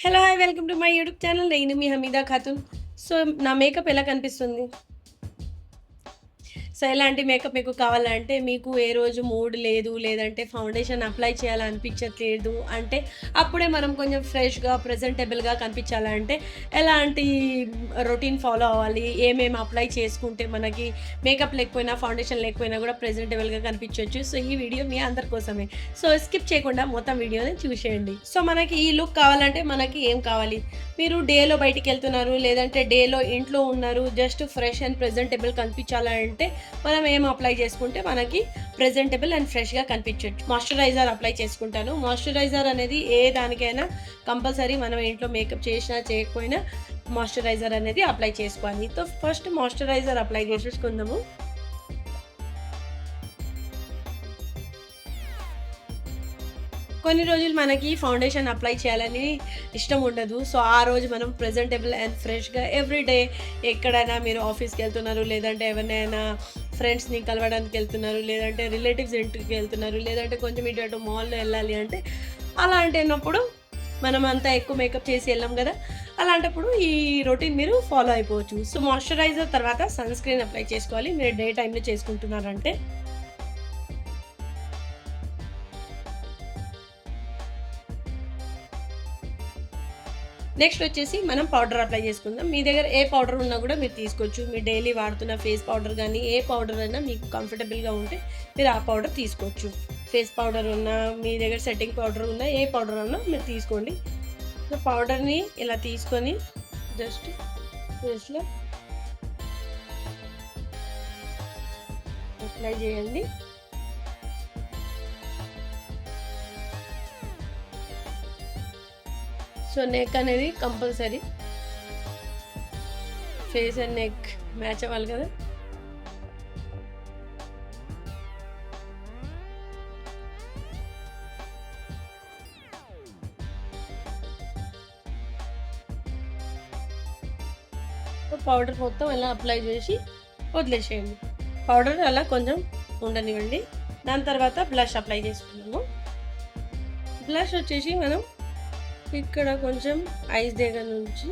Hello! Hi! Welcome to my YouTube channel. నేను మీ Hamida Khatun. So, నా makeup ఎలా కనిపిస్తుంది? సో, ఎలాంటి మేకప్ మీకు కావాలంటే, మీకు ఏ రోజు మూడ్ లేదు, లేదంటే ఫౌండేషన్ అప్లై చేయాలనిపించట్లేదు అంటే, అప్పుడే మనం కొంచెం ఫ్రెష్‌గా, ప్రెజెంటబుల్‌గా కనిపించాలంటే, ఎలాంటి రొటీన్ ఫాలో అవ్వాలి? ఏమేమి అప్లై చేసుకుంటే మనకి మేకప్ లేకపోయినా, ఫౌండేషన్ లేకపోయినా కూడా ప్రెజెంటబుల్‌గా కనిపించొచ్చు. సో, ఈ వీడియో మీ అందరి కోసమే. సో, స్కిప్ చేయకుండా మొత్తం వీడియోని చూసేయండి. సో, మనకి ఈ లుక్ కావాలంటే మనకి ఏం కావాలి? మీరు డేలో బయటికెళ్తున్నారు, లేదంటే డేలో ఇంట్లో ఉన్నారు, జస్ట్ ఫ్రెష్ అండ్ ప్రెజెంటబుల్ కనిపించాలంటే మనం ఏం అప్లై చేసుకుంటే మనకి ప్రెజెంటబుల్ అండ్ ఫ్రెష్‌గా కనిపించొచ్చు. మాయిశ్చరైజర్ అప్లై చేసుకుంటాను. మాయిశ్చరైజర్ అనేది ఏ దానికైనా కంపల్సరీ మనం ఇంట్లో మేకప్ చేసినా, చేయకపోయినా మాయిశ్చరైజర్ అనేది అప్లై చేసుకోవాలి. సో, ఫస్ట్ మాయిశ్చరైజర్ అప్లై చేసేసుకుందాము. కొన్ని రోజులు మనకి ఫౌండేషన్ అప్లై చేయాలని ఇష్టం ఉండదు. సో, ఆ రోజు మనం ప్రెజెంటబుల్ అండ్ ఫ్రెష్‌గా ఎవ్రీడే ఎక్కడైనా మీరు ఆఫీస్‌కెళ్తున్నారు, లేదంటే ఎవరినైనా ఫ్రెండ్స్‌ని కలవడానికెళ్తున్నారు, లేదంటే రిలేటివ్స్ ఇంటికెళ్తున్నారు, లేదంటే కొంచెం ఇటు అటు మాల్‌లో ఎళ్ళాలి అంటే, అలాంటినప్పుడు మనం అంత ఎక్కువ మేకప్ చేసి ఎళ్ళం గదా! అలాంటప్పుడు ఈ రొటీన్ మీరు ఫాలో అయిపోవచ్చు. సో, మాయిశ్చరైజర్ తర్వాత సన్ స్క్రీన్ అప్లై చేసుకోవాలి. మీరు డే టైమ్‌లో చేసుకుంటున్నారంటే. నెక్స్ట్ వచ్చేసి మనం పౌడర్ అప్లై చేసుకుందాం. మీ దగ్గర ఏ పౌడర్ ఉన్నా కూడా మీరు తీసుకోవచ్చు. మీరు డైలీ వాడుతున్న ఫేస్ పౌడర్ గానీ, ఏ పౌడర్ అయినా మీకు కంఫర్టబుల్‌గా ఉంటే మీరు ఆ పౌడర్ తీసుకోవచ్చు. ఫేస్ పౌడర్ ఉన్నా, మీ దగ్గర సెట్టింగ్ పౌడర్ ఉన్నా, ఏ పౌడర్ అన్నా మీరు తీసుకోండి. సో, పౌడర్‌ని ఇలా తీసుకొని జస్ట్ ఫేస్‌లో అప్లై చేయండి. సో, నెక్ అనేది compulsory face and neck match అవ్వాలి కదా! సో, పౌడర్ మొత్తం ఇలా అప్లై చేసి వదిలేసేయండి. పౌడర్ అలా కొంచెం ఉండనివ్వండి. దాని తర్వాత బ్లష్ అప్లై చేసుకున్నాము. బ్లష్ వచ్చేసి మనం ఇక్కడ కొంచెం ఐస్ దగ్గర నుంచి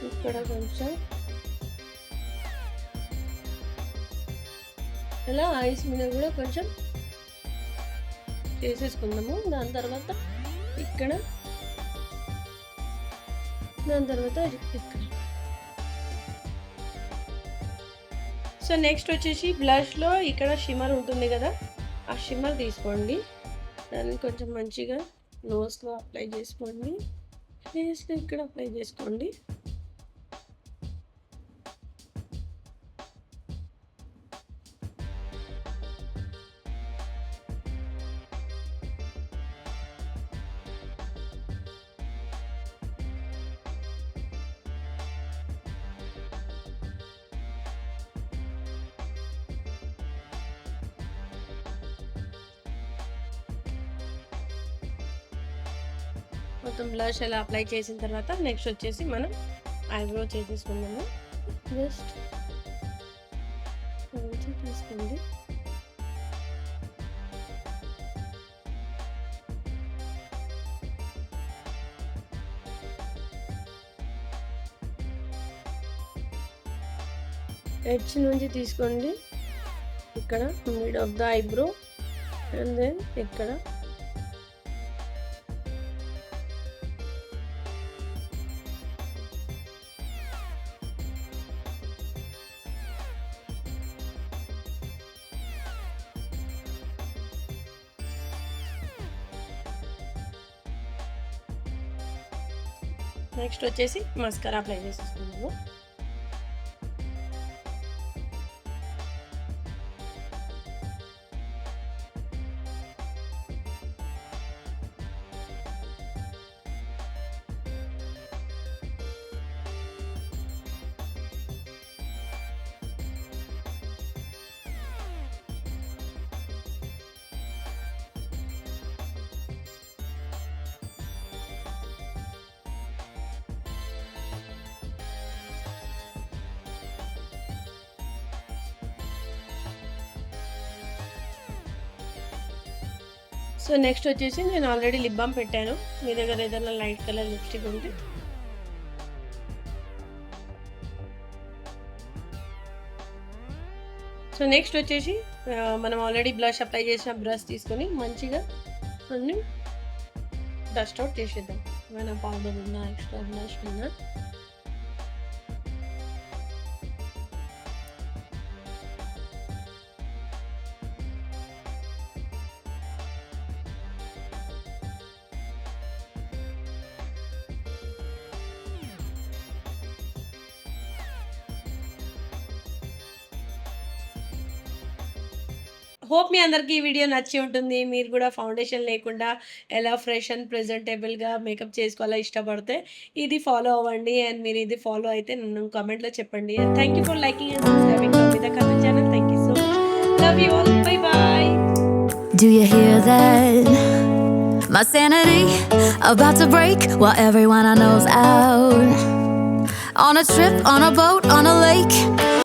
ఇక్కడ కొంచెం ఇలా ఐస్ మీద కూడా కొంచెం చేసేసుకుందాము. దాని తర్వాత ఇక్కడ, దాని తర్వాత ఇక్కడ. సో, నెక్స్ట్ వచ్చేసి బ్లష్‌లో ఇక్కడ షిమ్మర్ ఉంటుంది కదా! ఆ షిమ్మర్ తీసుకోండి. దాన్ని కొంచెం మంచిగా నోస్‌లో అప్లై చేసుకోండి. ఫేస్‌లో ఇక్కడ అప్లై చేసుకోండి. మొత్తం బ్లష్ అలా అప్లై చేసిన తర్వాత నెక్స్ట్ వచ్చేసి మనం ఐబ్రో చేసేసుకుందాము. జస్ట్ కొంచెం తీసుకోండి. ఎడ్జ్ నుంచి తీసుకోండి. ఇక్కడ mid of the eyebrow and then ఇక్కడ నెక్స్ట్ వచ్చేసి మస్కారా అప్లై చేసేసుకున్నాము. సో నెక్స్ట్ వచ్చేసి నేను ఆల్రెడీ లిప్ బామ్ పెట్టాను. మీ దగ్గర ఏదైనా లైట్ కలర్ లిప్స్టిక్ ఉంటే సో నెక్స్ట్ వచ్చేసి మనం ఆల్రెడీ బ్లష్ అప్లై చేసిన బ్రష్ తీసుకొని మంచిగా అన్నీ డస్ట్ అవుట్ చేసేద్దాం. ఏమైనా పౌడర్ ఉన్నా ఎక్స్ట్రా బ్లష్ ఉన్నా. హోప్ మీ అందరికీ ఈ వీడియో నచ్చి ఉంటుంది. మీరు కూడా ఫౌండేషన్ లేకుండా ఎలా ఫ్రెష్ అండ్ ప్రెజెంటబుల్‌గా మేకప్ చేసుకోవాలో ఇష్టపడితే ఇది ఫాలో అవ్వండి. అండ్ మీరు ఇది ఫాలో అయితే నన్ను కామెంట్‌లో చెప్పండి. And thank you for liking and subscribing to Amita Khattu channel. Thank you so much. Love you all. Bye bye. Do you hear that? My sanity about to break while everyone I know's out. On a trip, on a boat, on a lake.